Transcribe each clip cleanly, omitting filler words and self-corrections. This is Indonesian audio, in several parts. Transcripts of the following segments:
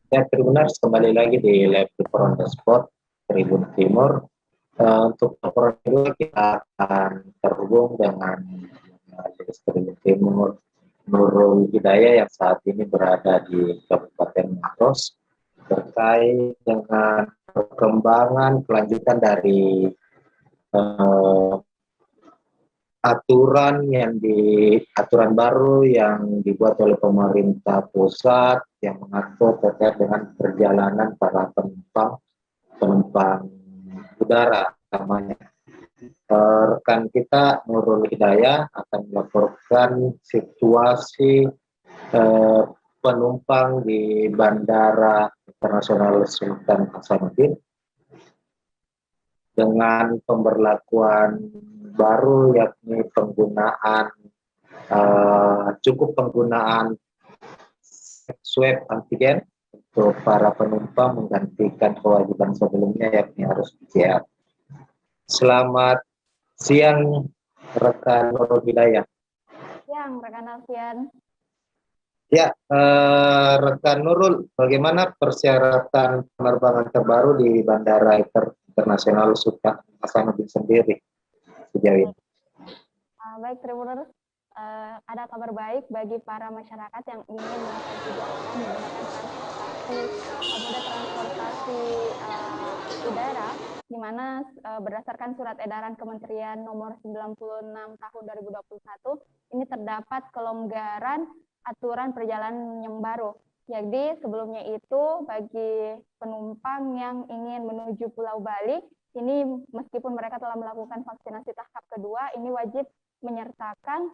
Ya, Tribuners kembali lagi di Live Report on the Spot Tribun Timur. Untuk laporan kedua kita akan terhubung dengan jurnalis Tribun Timur Nurul Hidayah yang saat ini berada di Kabupaten Maros terkait dengan perkembangan kelanjutan dari eh, aturan baru yang dibuat oleh pemerintah pusat yang mengatur terkait dengan perjalanan para penumpang udara namanya. Rekan kita Nurul Hidayah akan melaporkan situasi penumpang di Bandara Internasional Sultan Hasanuddin dengan pemberlakuan baru, yakni penggunaan swab antigen untuk para penumpang menggantikan kewajiban sebelumnya yakni harus PCR. Selamat siang rekan Nurul Hidayah. Siang rekan Alfian. Ya, rekan Nurul, bagaimana persyaratan penerbangan terbaru di Bandara Internasional Sultan Hasanuddin sendiri sejauh ini? Baik, Tribuners, ada kabar baik bagi para masyarakat yang ingin melakukan perjalanan menggunakan moda transportasi udara, di mana berdasarkan surat edaran Kementerian nomor 96 tahun 2021, ini terdapat kelonggaran aturan perjalanan yang baru. Jadi sebelumnya itu bagi penumpang yang ingin menuju Pulau Bali, ini meskipun mereka telah melakukan vaksinasi tahap kedua, ini wajib menyertakan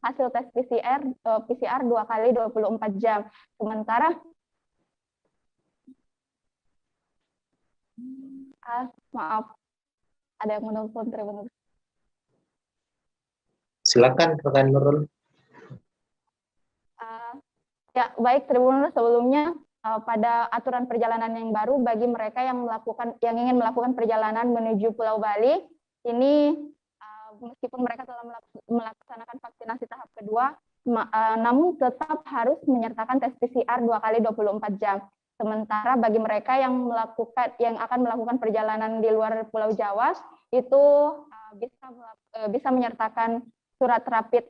hasil tes PCR 2 kali 24 jam. Sementara ada yang menelpon Tribuners. Silakan rekan Nurul. Ya, baik Tribuners, sebelumnya pada aturan perjalanan yang baru bagi mereka yang ingin melakukan perjalanan menuju Pulau Bali, ini meskipun mereka telah melaksanakan vaksinasi tahap kedua, namun tetap harus menyertakan tes PCR 2 kali 24 jam. Sementara bagi mereka yang akan melakukan perjalanan di luar Pulau Jawa, itu bisa menyertakan surat rapid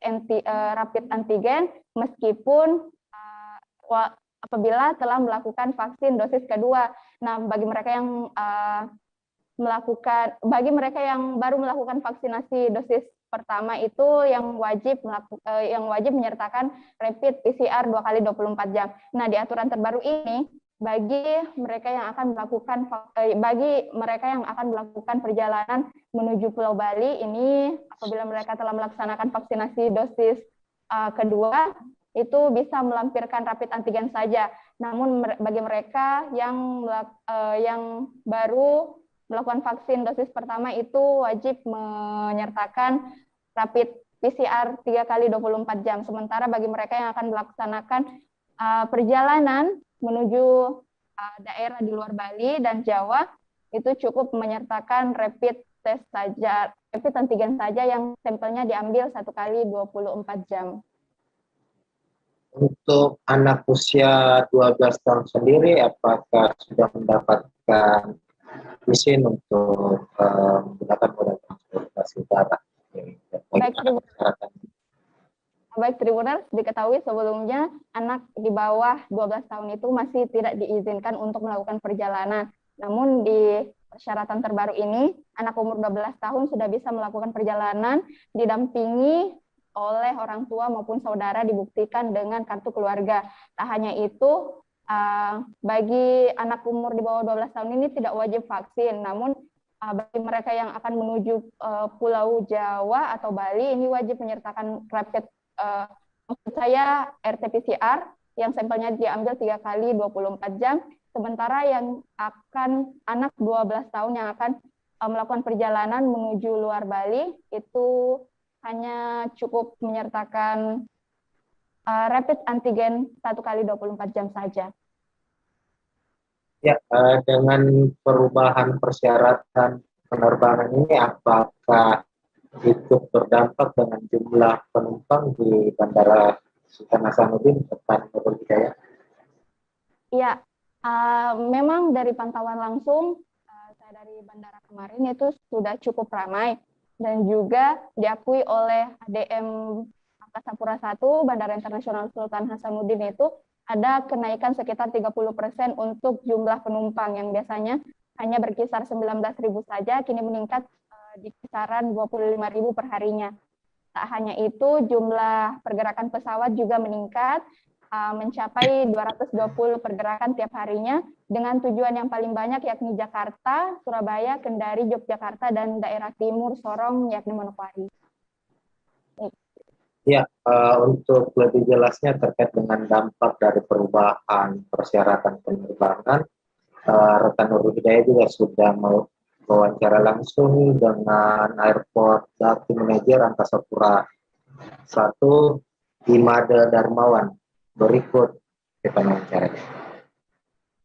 antigen meskipun apabila telah melakukan vaksin dosis kedua. Nah, bagi mereka yang baru melakukan vaksinasi dosis pertama itu yang wajib menyertakan rapid PCR 2 kali 24 jam. Nah, di aturan terbaru ini bagi mereka yang akan melakukan perjalanan menuju Pulau Bali, ini apabila mereka telah melaksanakan vaksinasi dosis kedua, itu bisa melampirkan rapid antigen saja. Namun bagi mereka yang baru melakukan vaksin dosis pertama itu wajib menyertakan rapid PCR 3 kali 24 jam. Sementara bagi mereka yang akan melaksanakan perjalanan menuju daerah di luar Bali dan Jawa, itu cukup menyertakan rapid antigen saja yang sampelnya diambil 1 kali 24 jam. Untuk anak usia 12 tahun sendiri, apakah sudah mendapatkan izin untuk menggunakan moda transportasi udara? Baik, Tribuners, diketahui sebelumnya anak di bawah 12 tahun itu masih tidak diizinkan untuk melakukan perjalanan. Namun di persyaratan terbaru ini, anak umur 12 tahun sudah bisa melakukan perjalanan didampingi oleh orang tua maupun saudara, dibuktikan dengan kartu keluarga. Tak hanya itu, bagi anak umur di bawah 12 tahun ini tidak wajib vaksin, namun bagi mereka yang akan menuju Pulau Jawa atau Bali, ini wajib menyertakan rapid RT-PCR yang sampelnya diambil 3 kali 24 jam. Sementara yang anak 12 tahun yang akan melakukan perjalanan menuju luar Bali, itu hanya cukup menyertakan rapid antigen 1 kali 24 jam saja. Ya, dengan perubahan persyaratan penerbangan ini apakah ikut berdampak dengan jumlah penumpang di Bandara Sultan Hasanuddin tempat Nurul Hidayah? Ya, memang dari pantauan langsung saya dari bandara kemarin itu sudah cukup ramai dan juga diakui oleh ADM Angkasa Pura I Bandara Internasional Sultan Hasanuddin itu ada kenaikan sekitar 30% untuk jumlah penumpang yang biasanya hanya berkisar 19.000 saja, kini meningkat di kisaran 25.000 per harinya. Tak hanya itu, jumlah pergerakan pesawat juga meningkat mencapai 220 pergerakan tiap harinya dengan tujuan yang paling banyak yakni Jakarta, Surabaya, Kendari, Yogyakarta, dan daerah timur Sorong yakni Manokwari. Ya, untuk lebih jelasnya terkait dengan dampak dari perubahan persyaratan penerbangan, rekan Nurul Hidayah juga sudah mau wawancara langsung dengan Airport Deputy Manager Angkasa Pura I, Imade Darmawan. Berikut kita wawancara.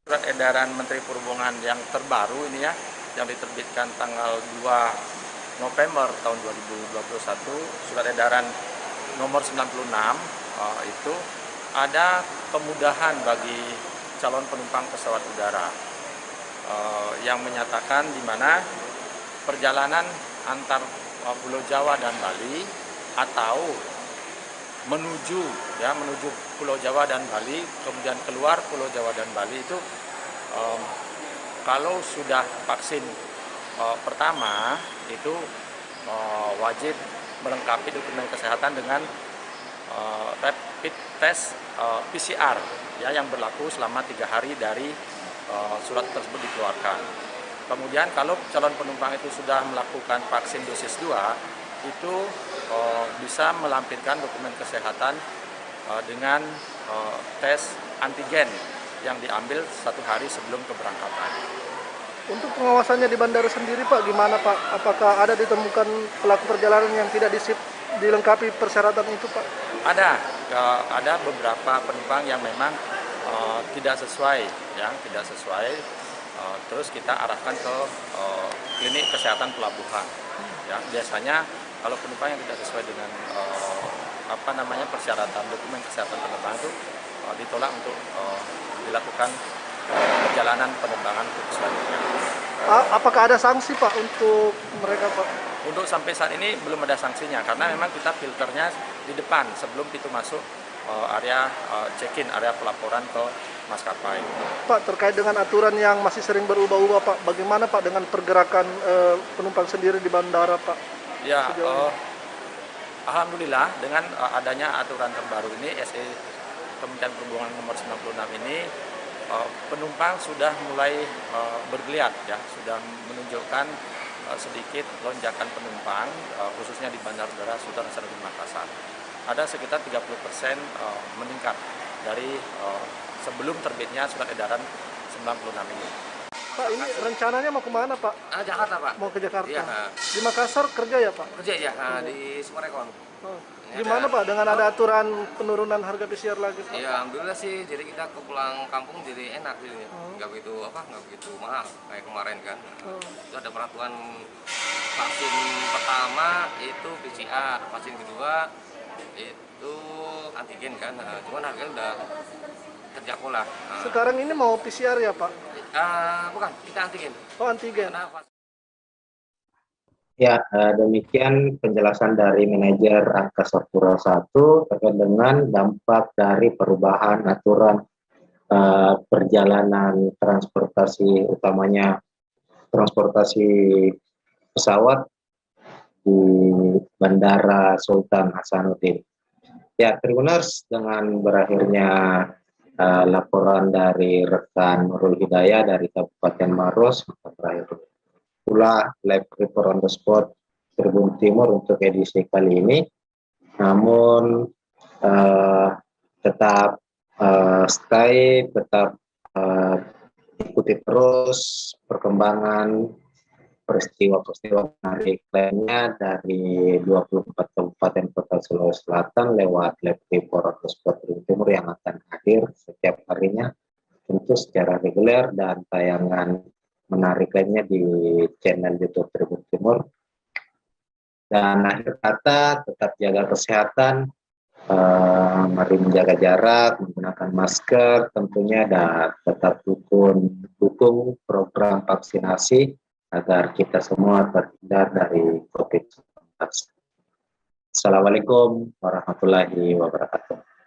Surat edaran Menteri Perhubungan yang terbaru ini ya, yang diterbitkan tanggal 2 November tahun 2021, surat edaran nomor 96 itu ada kemudahan bagi calon penumpang pesawat udara yang menyatakan di mana perjalanan antar Pulau Jawa dan Bali atau menuju Pulau Jawa dan Bali, kemudian keluar Pulau Jawa dan Bali itu kalau sudah vaksin pertama itu wajib melengkapi dokumen kesehatan dengan rapid test PCR ya, yang berlaku selama 3 hari dari surat tersebut dikeluarkan. Kemudian kalau calon penumpang itu sudah melakukan vaksin dosis 2 itu bisa melampirkan dokumen kesehatan dengan tes antigen yang diambil 1 hari sebelum keberangkatan. Untuk pengawasannya di bandara sendiri Pak, gimana Pak? Apakah ada ditemukan pelaku perjalanan yang tidak dilengkapi persyaratan itu Pak? Ada beberapa penumpang yang memang tidak sesuai, terus kita arahkan ke klinik kesehatan pelabuhan. Ya, biasanya kalau penumpang yang tidak sesuai dengan persyaratan dokumen kesehatan penerbangan itu ditolak untuk dilakukan perjalanan penerbangan untuk selanjutnya. Apakah ada sanksi Pak untuk mereka Pak? Untuk sampai saat ini belum ada sanksinya karena memang kita filternya di depan sebelum pintu masuk area check-in, area pelaporan ke maskapai. Pak, terkait dengan aturan yang masih sering berubah-ubah Pak, bagaimana Pak dengan pergerakan penumpang sendiri di bandara Pak? Ya, alhamdulillah dengan adanya aturan terbaru ini SE Kementerian Perhubungan nomor 96 ini penumpang sudah mulai bergeliat ya, sudah menunjukkan sedikit lonjakan penumpang khususnya di Bandara Udara Sultan Hasanuddin Makassar. Ada sekitar 30% meningkat dari sebelum terbitnya surat edaran 96 ini. Pak, ini rencananya mau kemana Pak? Jakarta Pak. Mau ke Jakarta? Iya. Di Makassar kerja ya Pak? Kerja ya, di Sumarekon. Gimana Pak dengan ada aturan penurunan harga PCR lagi Pak? Ya alhamdulillah sih, jadi kita ke pulang kampung jadi enak jadinya. Nggak begitu mahal kayak kemarin kan. Itu ada peraturan vaksin pertama itu PCR, vaksin kedua itu antigen kan. Cuman harganya udah terjangkau lah. Sekarang ini mau PCR ya Pak? Bukan, kita antigen. Oh antigen. Ya, demikian penjelasan dari manajer Angkasa Pura I terkait dengan dampak dari perubahan aturan perjalanan transportasi, utamanya transportasi pesawat di Bandara Sultan Hasanuddin. Ya, Tribuners, dengan berakhirnya laporan dari rekan Nurul Hidayah dari Kabupaten Maros, berakhir pula live report on the spot Tribun Timur untuk edisi kali ini. Namun tetap stay, tetap ikuti terus perkembangan peristiwa-peristiwa menarik lainnya dari 24 kabupaten kota Sulawesi Selatan lewat live report on the spot Tribun Timur yang akan hadir setiap harinya, tentu secara reguler, dan tayangan menarik lainnya di channel YouTube Tribun Timur. Dan akhir kata, tetap jaga kesehatan, mari menjaga jarak, menggunakan masker tentunya, dan tetap dukung program vaksinasi agar kita semua terhindar dari COVID-19. Assalamualaikum warahmatullahi wabarakatuh.